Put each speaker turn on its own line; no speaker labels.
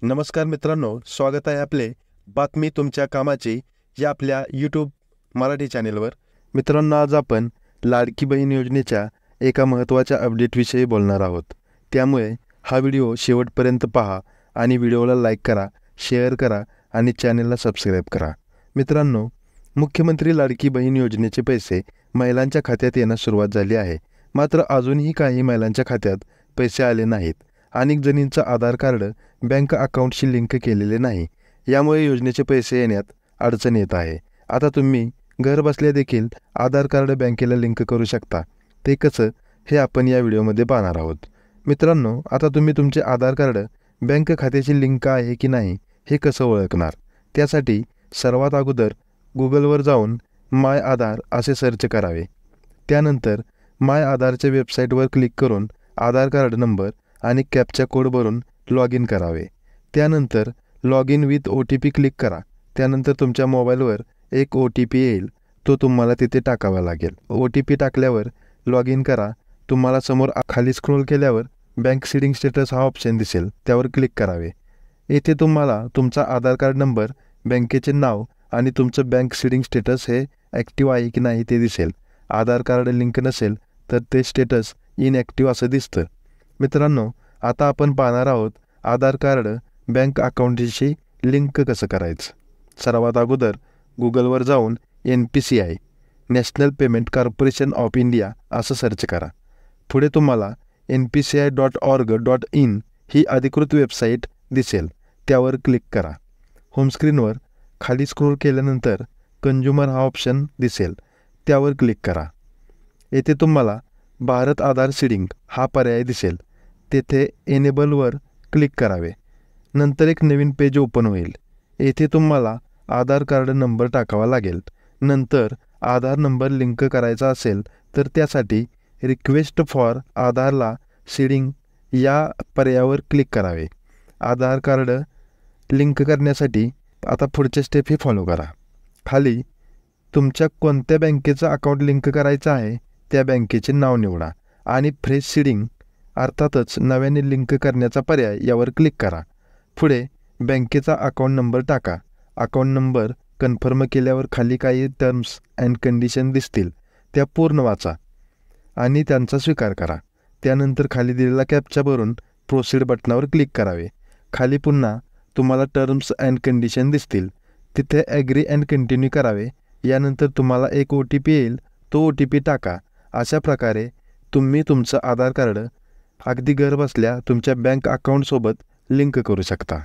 नमस्कार मित्रांनो, स्वागत आहे आपले बातमी तुमच्या कामाची या आपल्या यूट्यूब मराठी चॅनेलवर। मित्रांनो, आज आपण लाडकी बहीण योजनेच्या एका महत्त्वाच्या अपडेटविषयी बोलणार आहोत। त्यामुळे हा व्हिडिओ शेवटपर्यंत पहा आणि व्हिडिओला लाईक करा, शेअर करा आणि चॅनेलला सबस्क्राईब करा। मित्रांनो, मुख्यमंत्री लाडकी बहीण योजनेचे पैसे महिलांच्या खात्यात येण्यास सुरुवात झाली आहे। मात्र अजूनही काही महिलांच्या खात्यात पैसे आले नाहीत। अनेक जणींचं आधार कार्ड बँक अकाउंटशी लिंक केलेले नाही, यामुळे योजनेचे पैसे येण्यात अडचण येत आहे। आता तुम्ही घर बसल्या देखील आधार कार्ड बँकेला लिंक करू शकता। ते कसं हे आपण या व्हिडिओमध्ये पाहणार आहोत। मित्रांनो, आता तुम्ही तुमचे आधार कार्ड बँक खात्याशी लिंक आहे की नाही हे कसं ओळखणार? त्यासाठी सर्वात अगोदर गुगलवर जाऊन माय आधार असे सर्च करावे। त्यानंतर माय आधारच्या वेबसाईटवर क्लिक करून आधार कार्ड नंबर आणि कॅप्चा कोड भरून लॉग इन करावे। त्यानंतर log in with OTP click करा। त्यानंतर तुमच्या मोबाईलवर एक OTP येईल, तो तुम्हाला तिथे टाकावा लागेल। OTP टाकल्यावर लॉग इन करा। तुम्हाला समोर खाली स्क्रोल केल्यावर बँक सीडिंग स्टेटस हा ऑप्शन दिसेल, त्यावर क्लिक करावे। येथे तुम्हाला तुमचा आधार कार्ड नंबर, बँकेचे नाव आणि तुमचं बँक सीडिंग स्टेटस हे ॲक्टिव्ह आहे की नाही ते दिसेल। आधार कार्ड लिंक नसेल तर ते स्टेटस इनॲक्टिव्ह असं दिसतं। मित्रांनो, आता आपण पाहणार आहोत आधार कार्ड बँक अकाउंटशी लिंक कसं करायचं। सर्वात अगोदर गुगलवर जाऊन NPCI national payment corporation of India असं सर्च करा। पुढे तुम्हाला npci.org.in ही अधिकृत वेबसाईट दिसेल, त्यावर क्लिक करा। होम स्क्रीनवर खाली स्क्रोल केल्यानंतर कंझ्युमर हा ऑप्शन दिसेल, त्यावर क्लिक करा। येथे तुम्हाला भारत आधार सीडिंग हा पर्याय दिसेल, तेथे एनेबलवर क्लिक करावे। नंतर एक नवीन पेज ओपन होईल। येथे तुम्हाला आधार कार्ड नंबर टाकावा लागेल। नंतर आधार नंबर लिंक करायचा असेल तर त्यासाठी रिक्वेस्ट फॉर आधारला सीडिंग या पर्यायावर क्लिक करावे। आधार कार्ड लिंक करण्यासाठी आता पुढचे स्टेप हे फॉलो करा। खाली तुमच्या कोणत्या बँकेचं अकाउंट लिंक करायचं आहे त्या बँकेचे नाव निवडा आणि फ्रेश सीडिंग अर्थातच नव्याने लिंक करण्याचा पर्याय यावर क्लिक करा। पुढे बँकेचा अकाउंट नंबर टाका। अकाउंट नंबर कन्फर्म केल्यावर खाली काही टर्म्स अँड कंडिशन दिसतील, त्या पूर्ण वाचा आणि त्यांचा स्वीकार करा। त्यानंतर खाली दिलेला कॅप्चा भरून प्रोसीड बटनावर क्लिक करावे। खाली पुन्हा तुम्हाला टर्म्स अँड कंडिशन दिसतील, तिथे ॲग्री अँड कंटिन्यू करावे। यानंतर तुम्हाला एक OTP येईल, तो OTP टाका। अशा प्रकारे तुम्ही तुमचं आधार कार्ड अगदी घर बसल्या तुमच्या बँक अकाउंटसोबत लिंक करू शकता।